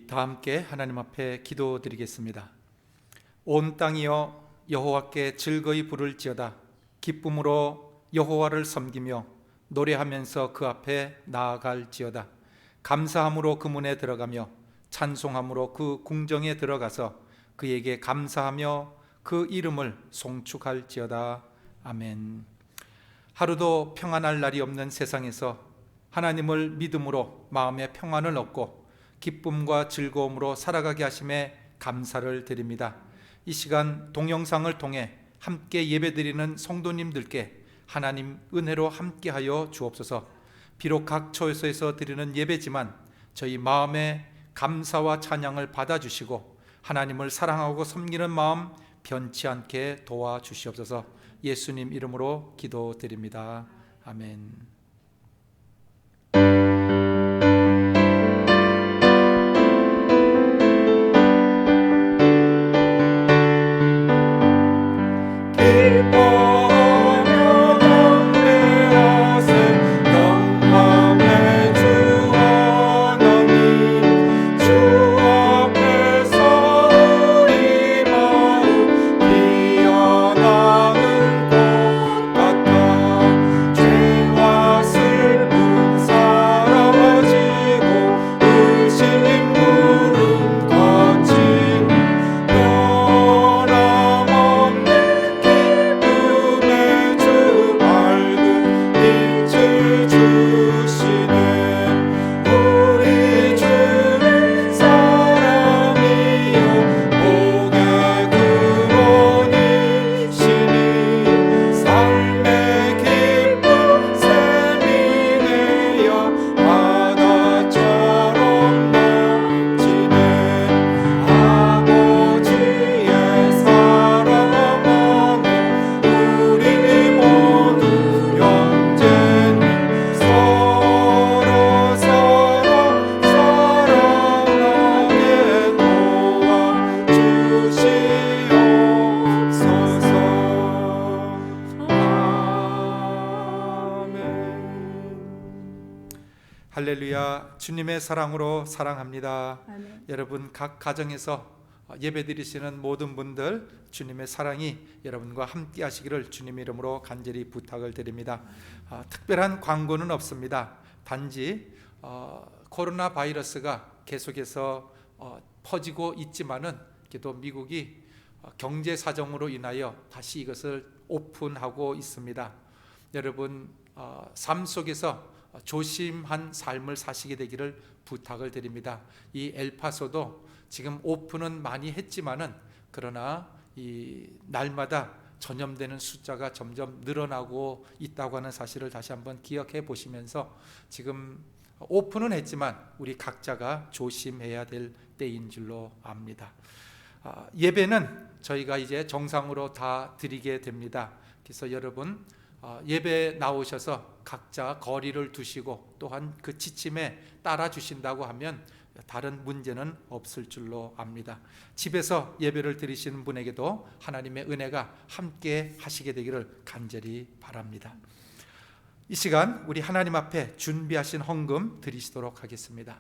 우리 다 함께 하나님 앞에 기도드리겠습니다. 온 땅이여 여호와께 즐거이 부를지어다. 기쁨으로 여호와를 섬기며 노래하면서 그 앞에 나아갈지어다. 감사함으로 그 문에 들어가며 찬송함으로 그 궁정에 들어가서 그에게 감사하며 그 이름을 송축할지어다. 아멘. 하루도 평안할 날이 없는 세상에서 하나님을 믿음으로 마음의 평안을 얻고 기쁨과 즐거움으로 살아가게 하심에 감사를 드립니다. 이 시간 동영상을 통해 함께 예배드리는 성도님들께 하나님 은혜로 함께하여 주옵소서. 비록 각 처소에서 드리는 예배지만 저희 마음에 감사와 찬양을 받아주시고 하나님을 사랑하고 섬기는 마음 변치 않게 도와주시옵소서. 예수님 이름으로 기도드립니다. 아멘. 할렐루야. 주님의 사랑으로 사랑합니다. 아멘. 여러분 각 가정에서 예배드리시는 모든 분들 주님의 사랑이 여러분과 함께 하시기를 주님 이름으로 간절히 부탁을 드립니다. 특별한 광고는 없습니다. 단지 코로나 바이러스가 계속해서 퍼지고 있지만은 또 미국이 경제 사정으로 인하여 다시 이것을 오픈하고 있습니다. 여러분 삶 속에서 조심한 삶을 사시게 되기를 부탁을 드립니다. 이 엘파소도 지금 오픈은 많이 했지만은 그러나 이 날마다 전염되는 숫자가 점점 늘어나고 있다고 하는 사실을 다시 한번 기억해 보시면서 지금 오픈은 했지만 우리 각자가 조심해야 될 때인 줄로 압니다. 예배는 저희가 이제 정상으로 다 드리게 됩니다. 그래서 여러분 예배 나오셔서 각자 거리를 두시고 또한 그 지침에 따라 주신다고 하면 다른 문제는 없을 줄로 압니다. 집에서 예배를 드리시는 분에게도 하나님의 은혜가 함께 하시게 되기를 간절히 바랍니다. 이 시간 우리 하나님 앞에 준비하신 헌금 드리시도록 하겠습니다.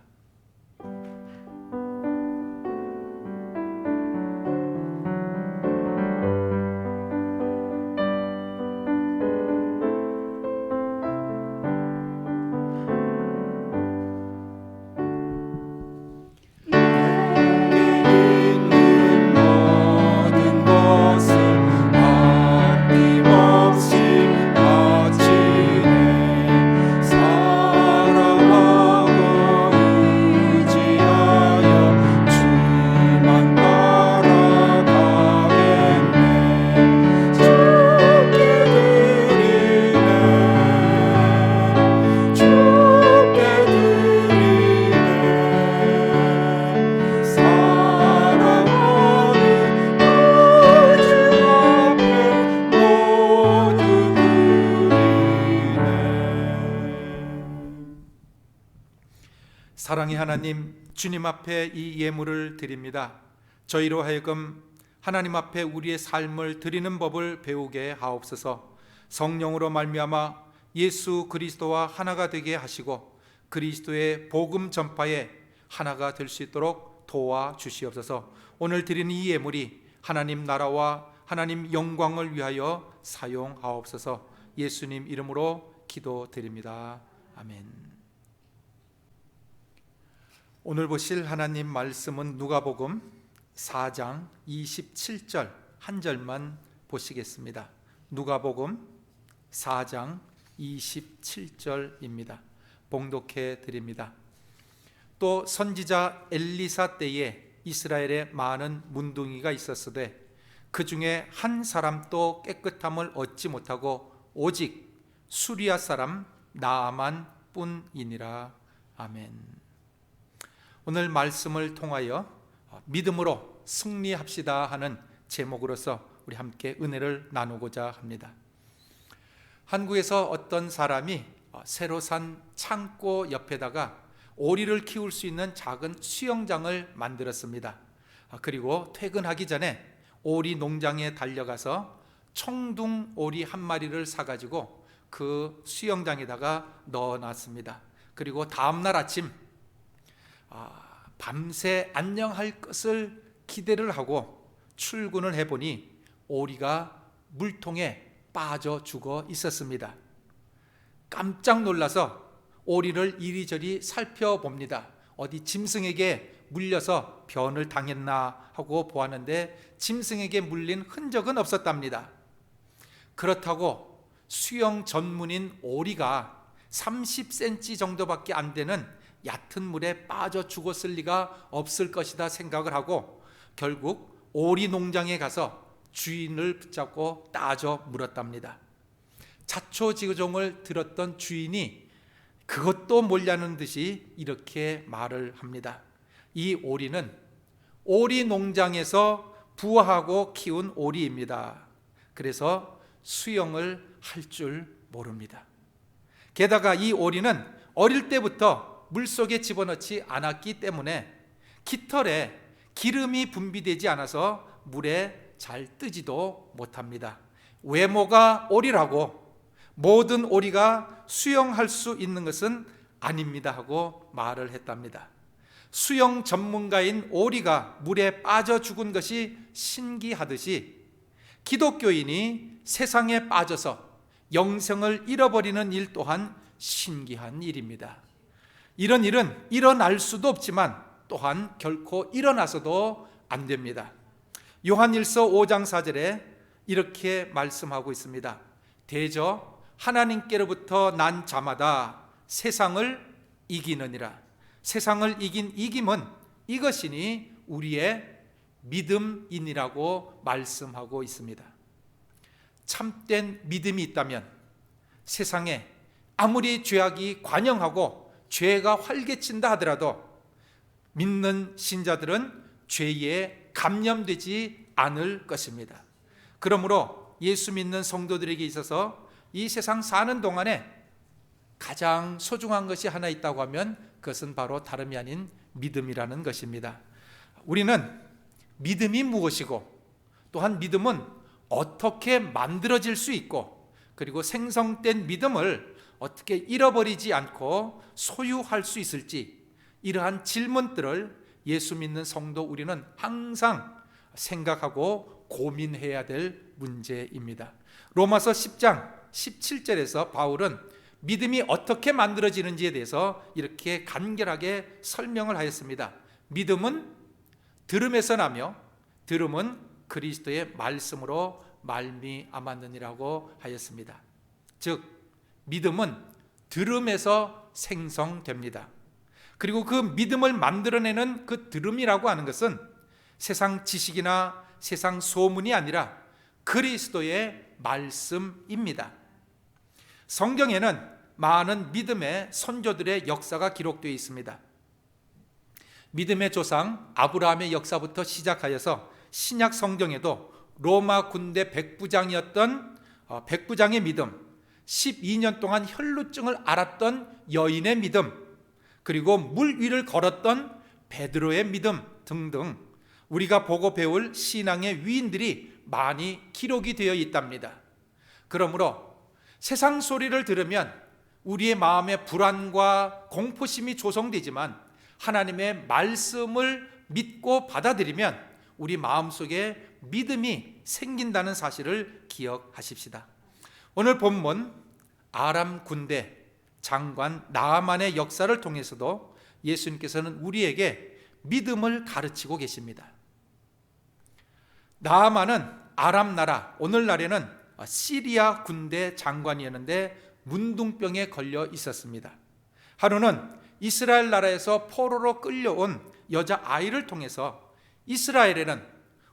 사랑의 하나님, 주님 앞에 이 예물을 드립니다. 저희로 하여금 하나님 앞에 우리의 삶을 드리는 법을 배우게 하옵소서. 성령으로 말미암아 예수 그리스도와 하나가 되게 하시고 그리스도의 복음 전파에 하나가 될 수 있도록 도와주시옵소서. 오늘 드리는 이 예물이 하나님 나라와 하나님 영광을 위하여 사용하옵소서. 예수님 이름으로 기도드립니다. 아멘. 오늘 보실 하나님 말씀은 누가복음 4장 27절 한 절만 보시겠습니다. 누가복음 4장 27절입니다. 봉독해 드립니다. 또 선지자 엘리사 때에 이스라엘에 많은 문둥이가 있었으되 그 중에 한 사람도 깨끗함을 얻지 못하고 오직 수리아 사람 나아만 뿐이니라. 아멘. 오늘 말씀을 통하여 믿음으로 승리합시다 하는 제목으로서 우리 함께 은혜를 나누고자 합니다. 한국에서 어떤 사람이 새로 산 창고 옆에다가 오리를 키울 수 있는 작은 수영장을 만들었습니다. 그리고 퇴근하기 전에 오리 농장에 달려가서 청둥 오리 한 마리를 사가지고 그 수영장에다가 넣어놨습니다. 그리고 다음날 아침 밤새 안녕할 것을 기대를 하고 출근을 해보니 오리가 물통에 빠져 죽어 있었습니다. 깜짝 놀라서 오리를 이리저리 살펴봅니다. 어디 짐승에게 물려서 변을 당했나 하고 보았는데 짐승에게 물린 흔적은 없었답니다. 그렇다고 수영 전문인 오리가 30cm 정도밖에 안 되는 얕은 물에 빠져 죽었을 리가 없을 것이다 생각을 하고 결국 오리 농장에 가서 주인을 붙잡고 따져 물었답니다. 자초지종을 들었던 주인이 그것도 모르는 듯이 이렇게 말을 합니다. 이 오리는 오리 농장에서 부화하고 키운 오리입니다. 그래서 수영을 할 줄 모릅니다. 게다가 이 오리는 어릴 때부터 물속에 집어넣지 않았기 때문에 깃털에 기름이 분비되지 않아서 물에 잘 뜨지도 못합니다. 외모가 오리라고 모든 오리가 수영할 수 있는 것은 아닙니다 하고 말을 했답니다. 수영 전문가인 오리가 물에 빠져 죽은 것이 신기하듯이 기독교인이 세상에 빠져서 영생을 잃어버리는 일 또한 신기한 일입니다. 이런 일은 일어날 수도 없지만 또한 결코 일어나서도 안 됩니다. 요한일서 5장 4절에 이렇게 말씀하고 있습니다. 대저 하나님께로부터 난 자마다 세상을 이기느니라. 세상을 이긴 이김은 이것이니 우리의 믿음이니라고 말씀하고 있습니다. 참된 믿음이 있다면 세상에 아무리 죄악이 관영하고 죄가 활개친다 하더라도 믿는 신자들은 죄에 감염되지 않을 것입니다. 그러므로 예수 믿는 성도들에게 있어서 이 세상 사는 동안에 가장 소중한 것이 하나 있다고 하면 그것은 바로 다름이 아닌 믿음이라는 것입니다. 우리는 믿음이 무엇이고 또한 믿음은 어떻게 만들어질 수 있고 그리고 생성된 믿음을 어떻게 잃어버리지 않고 소유할 수 있을지 이러한 질문들을 예수 믿는 성도 우리는 항상 생각하고 고민해야 될 문제입니다. 로마서 10장 17절에서 바울은 믿음이 어떻게 만들어지는지에 대해서 이렇게 간결하게 설명을 하였습니다. 믿음은 들음에서 나며 들음은 그리스도의 말씀으로 말미암았느니라고 하였습니다. 즉 믿음은 들음에서 생성됩니다. 그리고 그 믿음을 만들어내는 그 들음이라고 하는 것은 세상 지식이나 세상 소문이 아니라 그리스도의 말씀입니다. 성경에는 많은 믿음의 선조들의 역사가 기록되어 있습니다. 믿음의 조상 아브라함의 역사부터 시작하여서 신약 성경에도 로마 군대 백부장이었던 백부장의 믿음, 12년 동안 혈루증을 앓았던 여인의 믿음, 그리고 물 위를 걸었던 베드로의 믿음 등등 우리가 보고 배울 신앙의 위인들이 많이 기록이 되어 있답니다. 그러므로 세상 소리를 들으면 우리의 마음에 불안과 공포심이 조성되지만 하나님의 말씀을 믿고 받아들이면 우리 마음속에 믿음이 생긴다는 사실을 기억하십시다. 오늘 본문 아람 군대 장관 나아만의 역사를 통해서도 예수님께서는 우리에게 믿음을 가르치고 계십니다. 나아만은 아람 나라, 오늘날에는 시리아 군대 장관이었는데 문둥병에 걸려 있었습니다. 하루는 이스라엘 나라에서 포로로 끌려온 여자아이를 통해서 이스라엘에는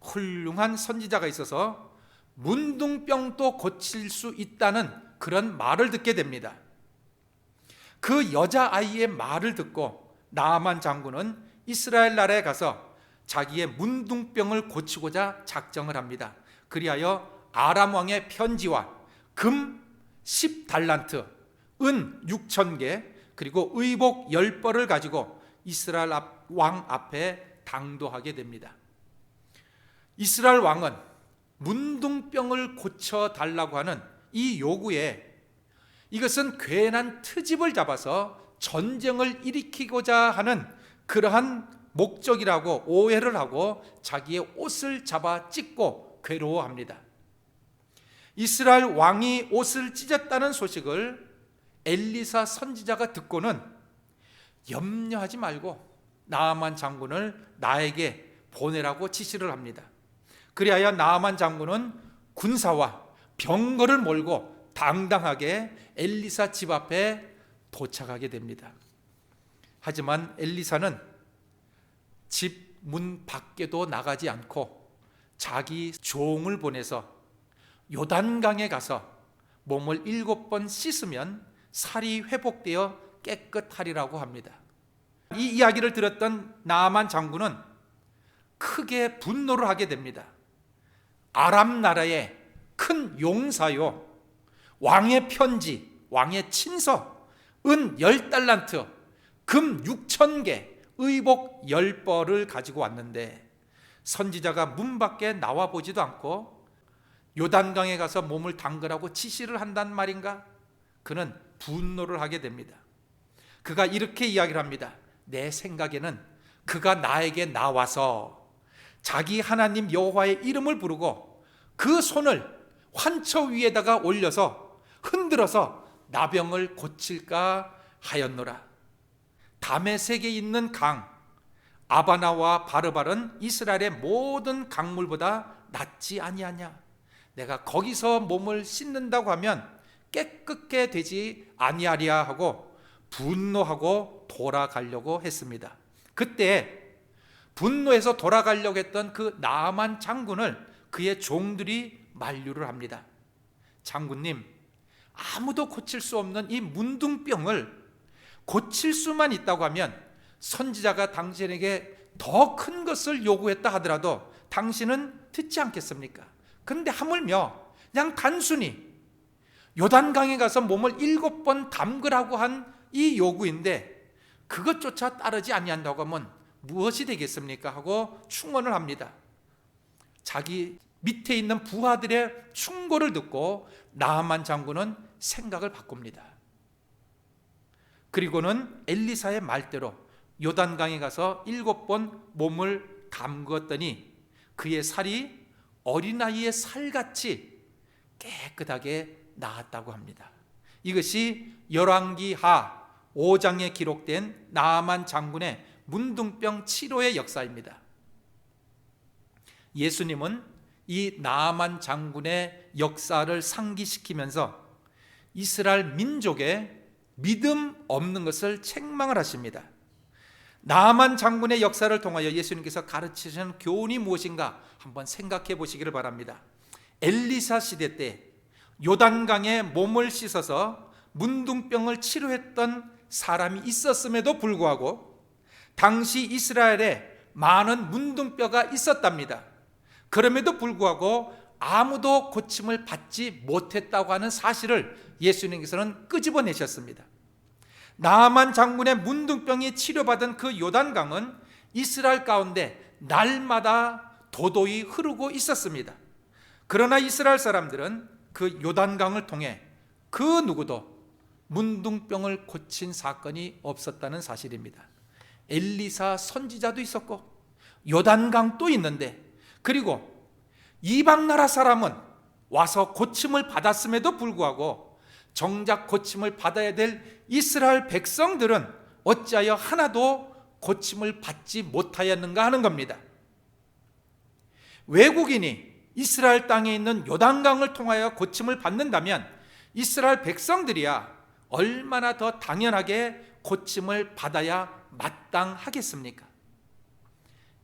훌륭한 선지자가 있어서 문둥병도 고칠 수 있다는 그런 말을 듣게 됩니다. 그 여자아이의 말을 듣고 나아만 장군은 이스라엘 나라에 가서 자기의 문둥병을 고치고자 작정을 합니다. 그리하여 아람 왕의 편지와 금 10달란트, 은 6,000개, 그리고 의복 10벌을 가지고 이스라엘 왕 앞에 당도하게 됩니다. 이스라엘 왕은 문둥병을 고쳐달라고 하는 이 요구에 이것은 괜한 트집을 잡아서 전쟁을 일으키고자 하는 그러한 목적이라고 오해를 하고 자기의 옷을 잡아 찢고 괴로워합니다. 이스라엘 왕이 옷을 찢었다는 소식을 엘리사 선지자가 듣고는 염려하지 말고 나아만 장군을 나에게 보내라고 지시를 합니다. 그리하여 나아만 장군은 군사와 병거를 몰고 당당하게 엘리사 집 앞에 도착하게 됩니다. 하지만 엘리사는 집 문 밖에도 나가지 않고 자기 종을 보내서 요단강에 가서 몸을 7번 씻으면 살이 회복되어 깨끗하리라고 합니다. 이 이야기를 들었던 나아만 장군은 크게 분노를 하게 됩니다. 아람 나라의 큰 용사요, 왕의 편지, 왕의 친서, 은 10달란트, 금 6,000개, 의복 10벌을 가지고 왔는데 선지자가 문 밖에 나와 보지도 않고 요단강에 가서 몸을 담그라고 지시를 한단 말인가? 그는 분노를 하게 됩니다. 그가 이렇게 이야기를 합니다. 내 생각에는 그가 나에게 나와서 자기 하나님 여호와의 이름을 부르고 그 손을 환처 위에다가 올려서 흔들어서 나병을 고칠까 하였노라. 다메섹에 있는 강 아바나와 바르발은 이스라엘의 모든 강물보다 낫지 아니하냐. 내가 거기서 몸을 씻는다고 하면 깨끗게 되지 아니하리야 하고 분노하고 돌아가려고 했습니다. 그때 분노해서 돌아가려고 했던 그 나아만 장군을 그의 종들이 만류를 합니다. 장군님, 아무도 고칠 수 없는 이 문둥병을 고칠 수만 있다고 하면 선지자가 당신에게 더 큰 것을 요구했다 하더라도 당신은 듣지 않겠습니까? 그런데 하물며 그냥 단순히 요단강에 가서 몸을 7번 담그라고 한 이 요구인데 그것조차 따르지 아니한다고 하면 무엇이 되겠습니까? 하고 충원을 합니다. 자기 밑에 있는 부하들의 충고를 듣고 나아만 장군은 생각을 바꿉니다. 그리고는 엘리사의 말대로 요단강에 가서 7번 몸을 담그었더니 그의 살이 어린아이의 살같이 깨끗하게 나았다고 합니다. 이것이 열왕기하 5장에 기록된 나아만 장군의 문둥병 치료의 역사입니다. 예수님은 이 나아만 장군의 역사를 상기시키면서 이스라엘 민족의 믿음 없는 것을 책망을 하십니다. 나아만 장군의 역사를 통하여 예수님께서 가르치시는 교훈이 무엇인가 한번 생각해 보시기를 바랍니다. 엘리사 시대 때 요단강에 몸을 씻어서 문둥병을 치료했던 사람이 있었음에도 불구하고 당시 이스라엘에 많은 문둥병가 있었답니다. 그럼에도 불구하고 아무도 고침을 받지 못했다고 하는 사실을 예수님께서는 끄집어내셨습니다. 나아만 장군의 문둥병이 치료받은 그 요단강은 이스라엘 가운데 날마다 도도히 흐르고 있었습니다. 그러나 이스라엘 사람들은 그 요단강을 통해 그 누구도 문둥병을 고친 사건이 없었다는 사실입니다. 엘리사 선지자도 있었고 요단강도 있는데, 그리고 이방 나라 사람은 와서 고침을 받았음에도 불구하고 정작 고침을 받아야 될 이스라엘 백성들은 어찌하여 하나도 고침을 받지 못하였는가 하는 겁니다. 외국인이 이스라엘 땅에 있는 요단강을 통하여 고침을 받는다면 이스라엘 백성들이야 얼마나 더 당연하게 고침을 받아야 마땅하겠습니까?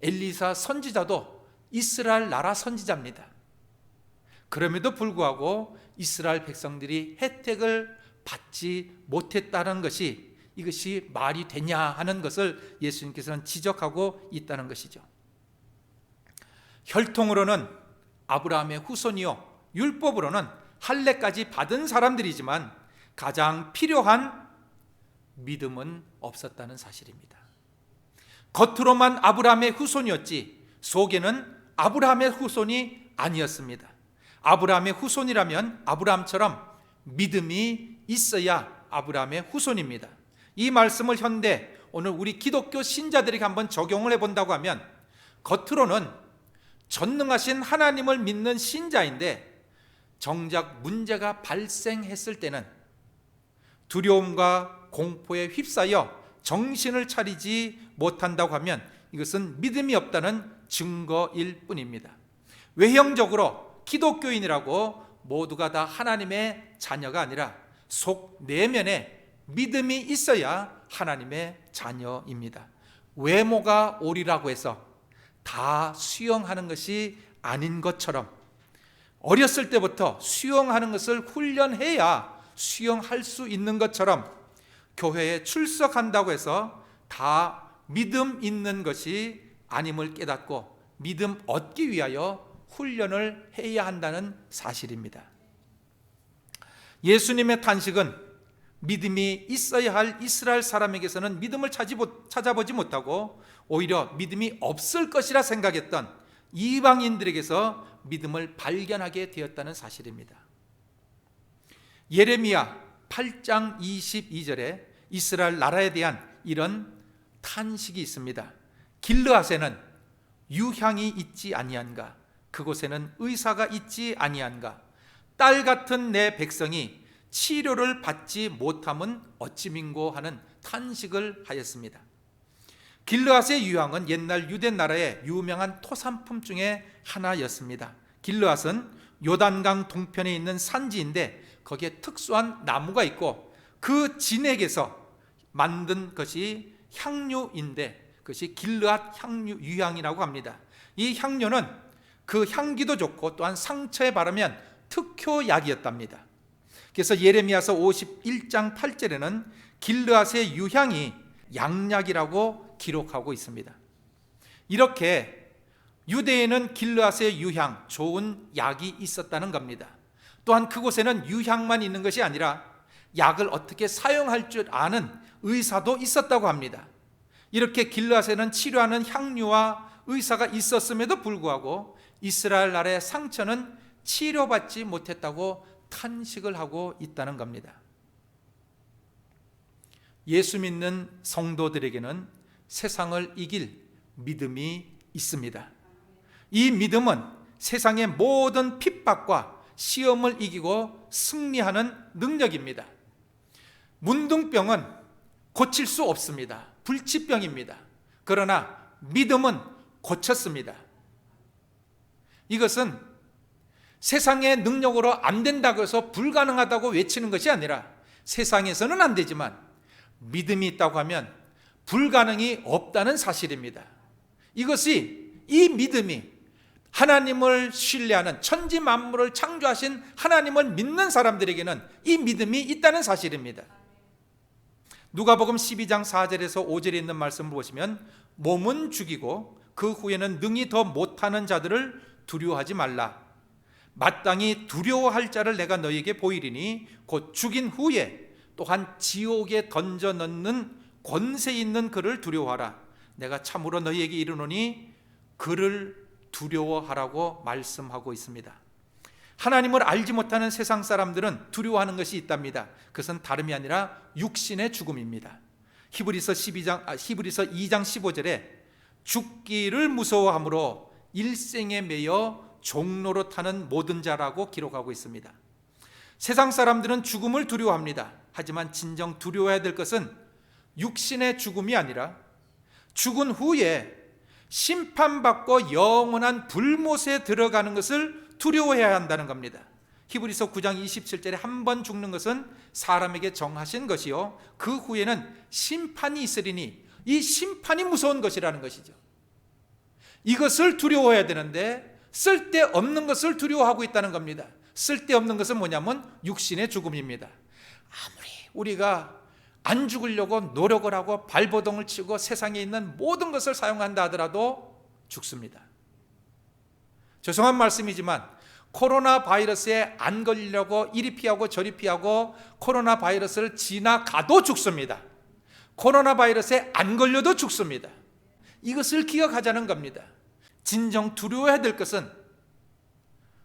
엘리사 선지자도 이스라엘 나라 선지자입니다. 그럼에도 불구하고 이스라엘 백성들이 혜택을 받지 못했다는 것이, 이것이 말이 되냐 하는 것을 예수님께서는 지적하고 있다는 것이죠. 혈통으로는 아브라함의 후손이요, 율법으로는 할례까지 받은 사람들이지만 가장 필요한 믿음은 없었다는 사실입니다. 겉으로만 아브라함의 후손이었지 속에는 아브라함의 후손이 아니었습니다. 아브라함의 후손이라면 아브라함처럼 믿음이 있어야 아브라함의 후손입니다. 이 말씀을 현대 오늘 우리 기독교 신자들에게 한번 적용을 해본다고 하면, 겉으로는 전능하신 하나님을 믿는 신자인데 정작 문제가 발생했을 때는 두려움과 공포에 휩싸여 정신을 차리지 못한다고 하면 이것은 믿음이 없다는 증거일 뿐입니다. 외형적으로 기독교인이라고 모두가 다 하나님의 자녀가 아니라 속 내면에 믿음이 있어야 하나님의 자녀입니다. 외모가 옳으라고 해서 다 수용하는 것이 아닌 것처럼 어렸을 때부터 수용하는 것을 훈련해야 수용할 수 있는 것처럼 교회에 출석한다고 해서 다 믿음 있는 것이 아님을 깨닫고 믿음 얻기 위하여 훈련을 해야 한다는 사실입니다. 예수님의 탄식은 믿음이 있어야 할 이스라엘 사람에게서는 믿음을 찾아보지 못하고 오히려 믿음이 없을 것이라 생각했던 이방인들에게서 믿음을 발견하게 되었다는 사실입니다. 예레미야 8장 22절에 이스라엘 나라에 대한 이런 탄식이 있습니다. 길르앗에는 유향이 있지 아니한가? 그곳에는 의사가 있지 아니한가? 딸 같은 내 백성이 치료를 받지 못함은 어찌민고 하는 탄식을 하였습니다. 길르앗의 유향은 옛날 유대 나라의 유명한 토산품 중에 하나였습니다. 길르앗은 요단강 동편에 있는 산지인데 거기에 특수한 나무가 있고 그 진액에서 만든 것이 향료인데 그것이 길르앗 향유 유향이라고 합니다. 이 향료는 그 향기도 좋고 또한 상처에 바르면 특효약이었답니다. 그래서 예레미야서 51장 8절에는 길르앗의 유향이 양약이라고 기록하고 있습니다. 이렇게 유대에는 길르앗의 유향, 좋은 약이 있었다는 겁니다. 또한 그곳에는 유향만 있는 것이 아니라 약을 어떻게 사용할 줄 아는 의사도 있었다고 합니다. 이렇게 길르앗에는 치료하는 향료와 의사가 있었음에도 불구하고 이스라엘 나라의 상처는 치료받지 못했다고 탄식을 하고 있다는 겁니다. 예수 믿는 성도들에게는 세상을 이길 믿음이 있습니다. 이 믿음은 세상의 모든 핍박과 시험을 이기고 승리하는 능력입니다. 문둥병은 고칠 수 없습니다. 불치병입니다. 그러나 믿음은 고쳤습니다. 이것은 세상의 능력으로 안 된다고 해서 불가능하다고 외치는 것이 아니라 세상에서는 안 되지만 믿음이 있다고 하면 불가능이 없다는 사실입니다. 이것이, 이 믿음이 하나님을 신뢰하는 천지 만물을 창조하신 하나님을 믿는 사람들에게는 이 믿음이 있다는 사실입니다. 누가복음 12장 4절에서 5절에 있는 말씀을 보시면 몸은 죽이고 그 후에는 능히 더 못하는 자들을 두려워하지 말라. 마땅히 두려워할 자를 내가 너희에게 보이리니 곧 죽인 후에 또한 지옥에 던져 넣는 권세 있는 그를 두려워하라. 내가 참으로 너희에게 이르노니 그를 두려워하라고 말씀하고 있습니다. 하나님을 알지 못하는 세상 사람들은 두려워하는 것이 있답니다. 그것은 다름이 아니라 육신의 죽음입니다. 히브리서 2장 15절에 죽기를 무서워함으로 일생에 매여 종로로 타는 모든 자라고 기록하고 있습니다. 세상 사람들은 죽음을 두려워합니다. 하지만 진정 두려워해야 될 것은 육신의 죽음이 아니라 죽은 후에 심판받고 영원한 불못에 들어가는 것을 두려워해야 한다는 겁니다. 히브리서 9장 27절에 한 번 죽는 것은 사람에게 정하신 것이요 그 후에는 심판이 있으리니 이 심판이 무서운 것이라는 것이죠. 이것을 두려워해야 되는데 쓸데없는 것을 두려워하고 있다는 겁니다. 쓸데없는 것은 뭐냐면 육신의 죽음입니다. 아무리 우리가 안 죽으려고 노력을 하고 발버둥을 치고 세상에 있는 모든 것을 사용한다 하더라도 죽습니다. 죄송한 말씀이지만 코로나 바이러스에 안 걸리려고 이리 피하고 저리 피하고 코로나 바이러스를 지나가도 죽습니다. 코로나 바이러스에 안 걸려도 죽습니다. 이것을 기억하자는 겁니다. 진정 두려워해야 될 것은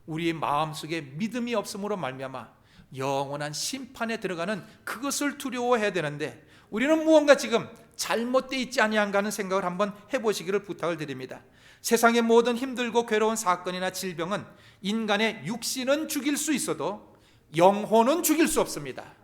우리의 마음속에 믿음이 없음으로 말미암아 영원한 심판에 들어가는 그것을 두려워해야 되는데 우리는 무언가 지금 잘못되어 있지 아니한가 하는 생각을 한번 해보시기를 부탁을 드립니다. 세상의 모든 힘들고 괴로운 사건이나 질병은 인간의 육신은 죽일 수 있어도 영혼은 죽일 수 없습니다.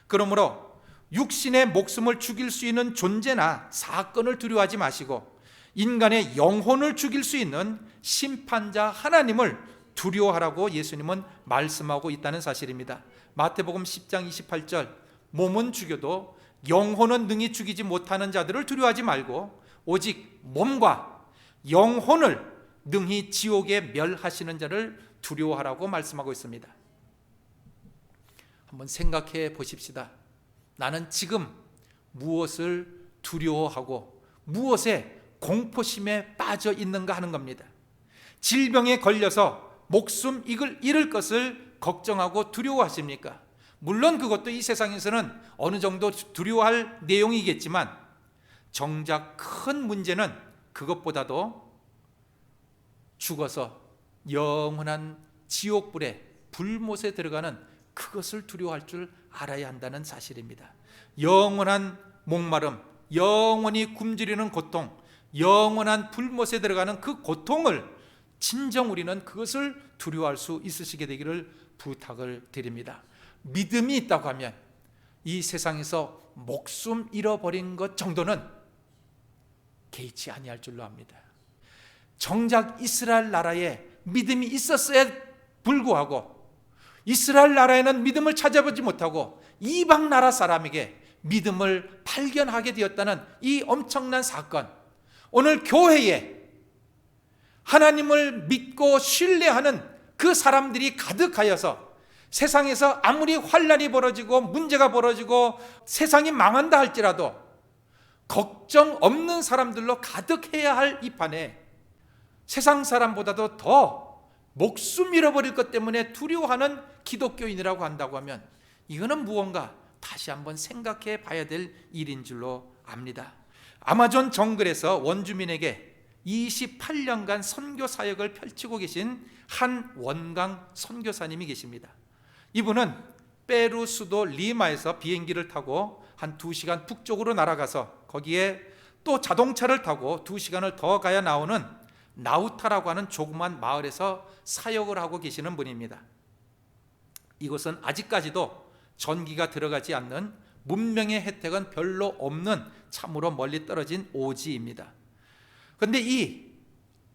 그러므로 육신의 목숨을 죽일 수 있는 존재나 사건을 두려워하지 마시고 인간의 영혼을 죽일 수 있는 심판자 하나님을 두려워하라고 예수님은 말씀하고 있다는 사실입니다. 마태복음 10장 28절 몸은 죽여도 영혼은 능히 죽이지 못하는 자들을 두려워하지 말고 오직 몸과 영혼을 능히 지옥에 멸하시는 자를 두려워하라고 말씀하고 있습니다. 한번 생각해 보십시다. 나는 지금 무엇을 두려워하고 무엇에 공포심에 빠져 있는가 하는 겁니다. 질병에 걸려서 목숨 잃을 것을 걱정하고 두려워하십니까? 물론 그것도 이 세상에서는 어느 정도 두려워할 내용이겠지만 정작 큰 문제는 그것보다도 죽어서 영원한 지옥불에 불못에 들어가는 그것을 두려워할 줄 알아야 한다는 사실입니다. 영원한 목마름, 영원히 굶주리는 고통, 영원한 불못에 들어가는 그 고통을 진정 우리는 그것을 두려워할 수 있으시게 되기를 부탁을 드립니다. 믿음이 있다고 하면 이 세상에서 목숨 잃어버린 것 정도는 개의치 아니할 줄로 압니다. 정작 이스라엘 나라에 믿음이 있었어야 불구하고 이스라엘 나라에는 믿음을 찾아보지 못하고 이방 나라 사람에게 믿음을 발견하게 되었다는 이 엄청난 사건, 오늘 교회에 하나님을 믿고 신뢰하는 그 사람들이 가득하여서 세상에서 아무리 환난이 벌어지고 문제가 벌어지고 세상이 망한다 할지라도 걱정 없는 사람들로 가득해야 할 이 판에 세상 사람보다도 더 목숨 잃어버릴 것 때문에 두려워하는 기독교인이라고 한다고 하면 이거는 무언가 다시 한번 생각해 봐야 될 일인 줄로 압니다. 아마존 정글에서 원주민에게 28년간 선교 사역을 펼치고 계신 한 원강 선교사님이 계십니다. 이분은 페루 수도 리마에서 비행기를 타고 한 2시간 북쪽으로 날아가서 거기에 또 자동차를 타고 2시간을 더 가야 나오는 나우타라고 하는 조그만 마을에서 사역을 하고 계시는 분입니다. 이곳은 아직까지도 전기가 들어가지 않는 문명의 혜택은 별로 없는 참으로 멀리 떨어진 오지입니다. 그런데 이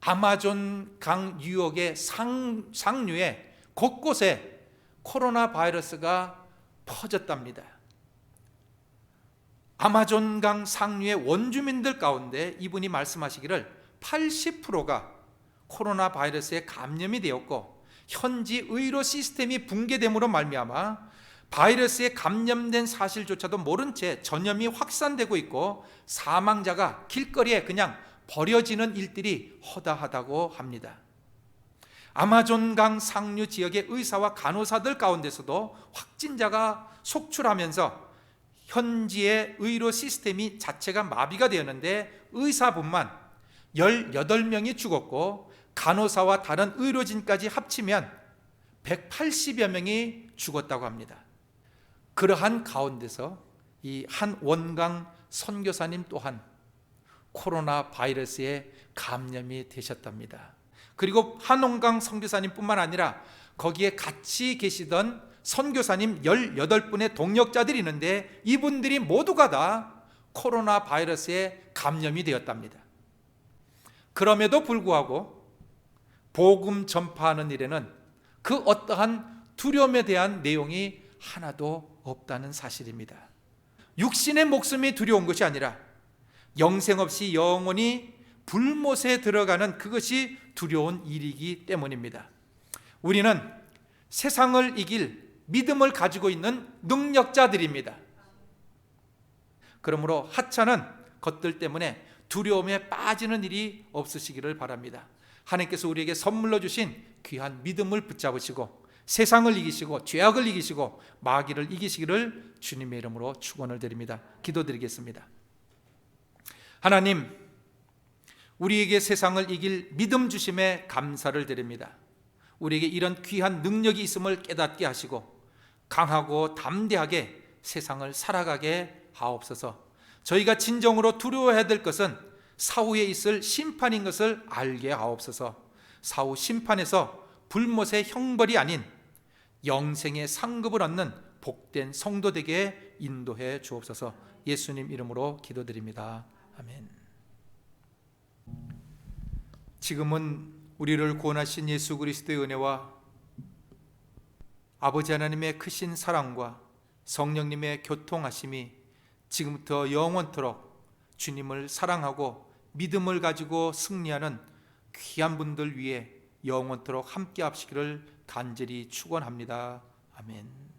아마존 강 유역의 상류에 곳곳에 코로나 바이러스가 퍼졌답니다. 아마존 강 상류의 원주민들 가운데 이분이 말씀하시기를 80%가 코로나 바이러스에 감염이 되었고 현지 의료 시스템이 붕괴됨으로 말미암아 바이러스에 감염된 사실조차도 모른 채 전염이 확산되고 있고 사망자가 길거리에 그냥 버려지는 일들이 허다하다고 합니다. 아마존강 상류 지역의 의사와 간호사들 가운데서도 확진자가 속출하면서 현지의 의료 시스템이 자체가 마비가 되었는데 의사분만 18명이 죽었고 간호사와 다른 의료진까지 합치면 180여 명이 죽었다고 합니다. 그러한 가운데서 이 한 원강 선교사님 또한 코로나 바이러스에 감염이 되셨답니다. 그리고 한홍강 선교사님뿐만 아니라 거기에 같이 계시던 선교사님 18분의 동역자들이 있는데 이분들이 모두가 다 코로나 바이러스에 감염이 되었답니다. 그럼에도 불구하고 복음 전파하는 일에는 그 어떠한 두려움에 대한 내용이 하나도 없다는 사실입니다. 육신의 목숨이 두려운 것이 아니라 영생 없이 영원히 불못에 들어가는 그것이 두려운 일이기 때문입니다. 우리는 세상을 이길 믿음을 가지고 있는 능력자들입니다. 그러므로 하찮은 것들 때문에 두려움에 빠지는 일이 없으시기를 바랍니다. 하나님께서 우리에게 선물로 주신 귀한 믿음을 붙잡으시고 세상을 이기시고 죄악을 이기시고 마귀를 이기시기를 주님의 이름으로 축원을 드립니다. 기도드리겠습니다. 하나님, 우리에게 세상을 이길 믿음 주심에 감사를 드립니다. 우리에게 이런 귀한 능력이 있음을 깨닫게 하시고 강하고 담대하게 세상을 살아가게 하옵소서. 저희가 진정으로 두려워해야 될 것은 사후에 있을 심판인 것을 알게 하옵소서. 사후 심판에서 불못의 형벌이 아닌 영생의 상급을 얻는 복된 성도 되게 인도해 주옵소서. 예수님 이름으로 기도드립니다. 아멘. 지금은 우리를 구원하신 예수 그리스도의 은혜와 아버지 하나님의 크신 사랑과 성령님의 교통하심이 지금부터 영원토록 주님을 사랑하고 믿음을 가지고 승리하는 귀한 분들 위해 영원토록 함께 하시기를 간절히 축원합니다. 아멘.